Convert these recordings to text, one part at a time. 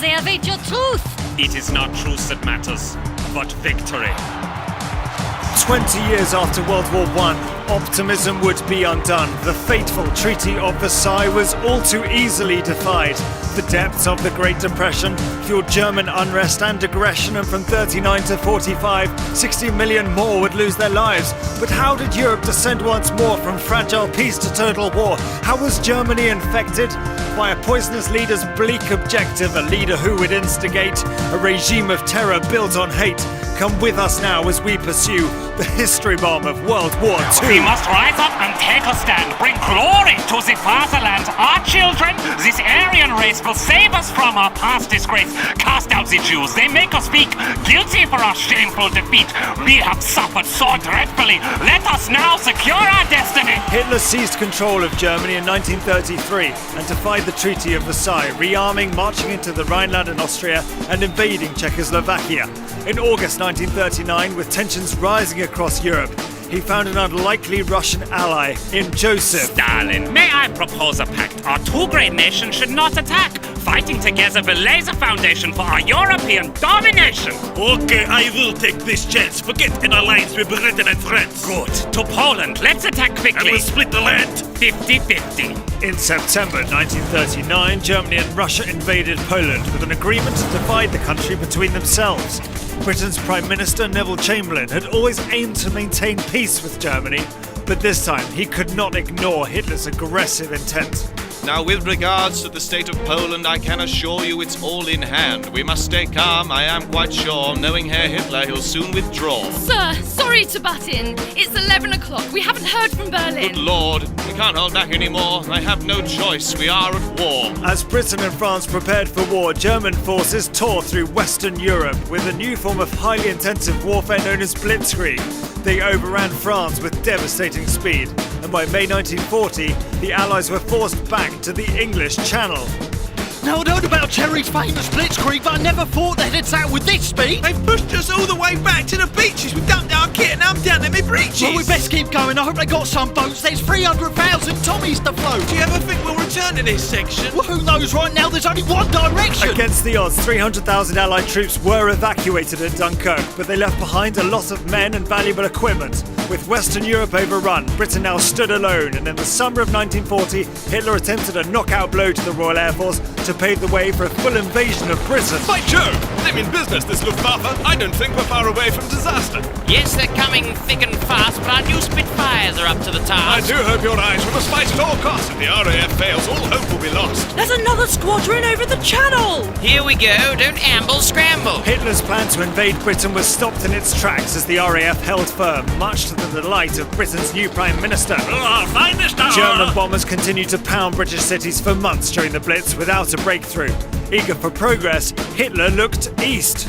They await your truth. It is not truth that matters, but victory. 20 years after World War I, optimism would be undone. The fateful Treaty of Versailles was all too easily defied. The depths of the Great Depression fueled German unrest and aggression, and from 39 to 45, 60 million more would lose their lives. But how did Europe descend once more from fragile peace to total war? How was Germany infected? By a poisonous leader's bleak objective, a leader who would instigate a regime of terror built on hate. Come with us now as we pursue the history bomb of World War II. We must rise up and take a stand, bring glory to the fatherland. Our children, this Aryan race will save us from our past disgrace. Cast out the Jews, they make us weak, guilty for our shameful defeat. We have suffered so dreadfully. Let us now secure our destiny. Hitler seized control of Germany in 1933 and defied the Treaty of Versailles, rearming, marching into the Rhineland and Austria, and invading Czechoslovakia. In August 1939, with tensions rising across Europe, he found an unlikely Russian ally in Joseph Stalin, may I propose a pact? Our two great nations should not attack. Fighting together will lay the foundation for our European domination. Okay, I will take this chance. Forget an alliance with Britain and France. Good. To Poland, let's attack quickly. And we'll split the land. 50-50. In September 1939, Germany and Russia invaded Poland with an agreement to divide the country between themselves. Britain's Prime Minister Neville Chamberlain had always aimed to maintain peace with Germany, but this time he could not ignore Hitler's aggressive intent. Now, with regards to the state of Poland, I can assure you it's all in hand. We must stay calm, I am quite sure. Knowing Herr Hitler, he'll soon withdraw. Sir, sorry to butt in. It's 11 o'clock. We haven't heard from Berlin. Good Lord, we can't hold back anymore. I have no choice. We are at war. As Britain and France prepared for war, German forces tore through Western Europe with a new form of highly intensive warfare known as blitzkrieg. They overran France with devastating speed, and by May 1940, the Allies were forced back to the English Channel. Now, I'd heard about Cherry's famous blitzkrieg, but I never thought they'd attack with this speed. They've pushed us all the way back to the beaches. We've dumped our kit and I'm down in my breeches. Well, we best keep going. I hope they got some boats. There's 300,000 Tommies to float. Do you ever think we'll return to this section? Well, who knows? Right now, there's only one direction. Against the odds, 300,000 Allied troops were evacuated at Dunkirk, but they left behind a lot of men and valuable equipment. With Western Europe overrun, Britain now stood alone, and in the summer of 1940, Hitler attempted a knockout blow to the Royal Air Force to pave the way for a full invasion of Britain. By Jove! They mean business, this Luftwaffe. I don't think we're far away from disaster. Yes, they're coming thick and fast, but our new Spitfires are up to the I task. do hope your eyes. We must fight at all costs. If the RAF fails, all hope will be lost. There's another squadron over the channel! Here we go, don't amble, scramble. Hitler's plan to invade Britain was stopped in its tracks as the RAF held firm, much to the delight of Britain's new Prime Minister. Our finest hour. German bombers continued to pound British cities for months during the Blitz without a breakthrough. Eager for progress, Hitler looked east.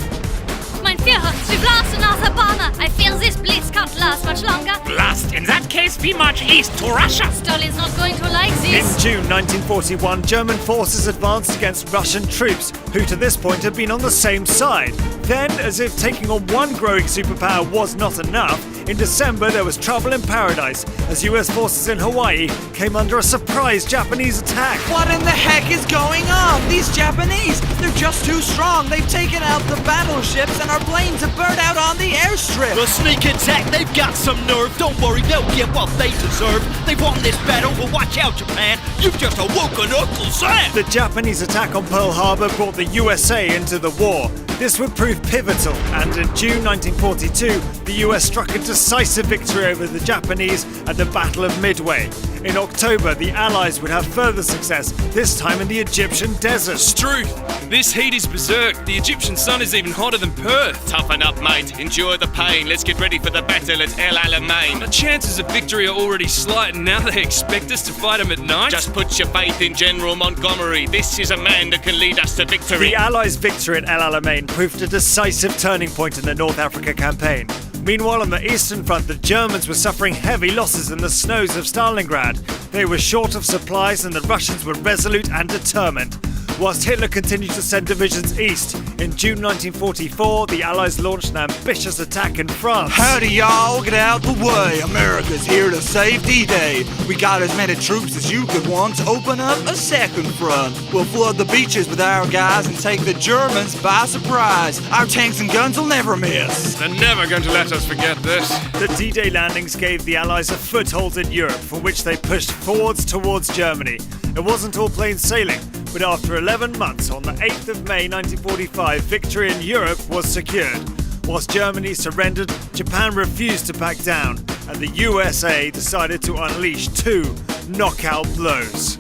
Mein Führer, Sie blasen aus der Banner. I fear this blitz can't last much longer. Blast! In that case, we march east to Russia. Stalin's not going to like this. In June 1941, German forces advanced against Russian troops, who to this point had been on the same side. Then, as if taking on one growing superpower was not enough, in December there was trouble in paradise as US forces in Hawaii came under a surprise Japanese attack. What in the heck is going on? These Japanese, they're just too strong. They've taken out the battleships and our planes have burned out on the airstrip. The sneak attack, they've got some nerve. Don't worry, they'll get what they deserve. They've won this battle, but watch out, Japan. You've just awoken Uncle Sam. The Japanese attack on Pearl Harbor brought the USA into the war. This would prove pivotal, and in June 1942, the US struck a decisive victory over the Japanese at the Battle of Midway. In October, the Allies would have further success, this time in the Egyptian desert. Truth! This heat is berserk. The Egyptian sun is even hotter than Perth. Toughen up, mate. Endure the pain. Let's get ready for the battle at El Alamein. The chances of victory are already slight, and now they expect us to fight them at night? Just put your faith in General Montgomery. This is a man that can lead us to victory. The Allies' victory at El Alamein proved a decisive turning point in the North Africa campaign. Meanwhile, on the Eastern Front, the Germans were suffering heavy losses in the snows of Stalingrad. They were short of supplies and the Russians were resolute and determined. Whilst Hitler continued to send divisions east, in June 1944, the Allies launched an ambitious attack in France. Howdy, y'all. Get out the way. America's here to save D-Day. We got as many troops as you could want to open up a second front. We'll flood the beaches with our guys and take the Germans by surprise. Our tanks and guns will never miss. They're never going to let us forget this. The D-Day landings gave the Allies a foothold in Europe, from which they pushed forwards towards Germany. It wasn't all plain sailing, but after 11 months, on the 8th of May 1945, victory in Europe was secured. Whilst Germany surrendered, Japan refused to back down, and the USA decided to unleash 2 knockout blows.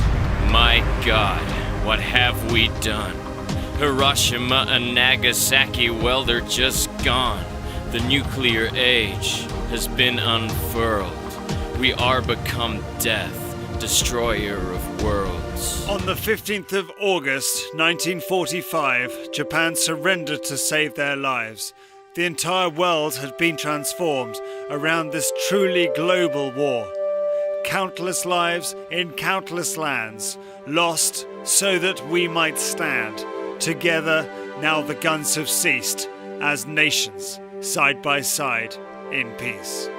My God, what have we done? Hiroshima and Nagasaki, well, they're just gone. The nuclear age has been unfurled. We are become death, destroyer of worlds. On the 15th of August 1945, Japan surrendered to save their lives. The entire world had been transformed around this truly global war. Countless lives in countless lands, lost so that we might stand. Together, now the guns have ceased, as nations, side by side, in peace.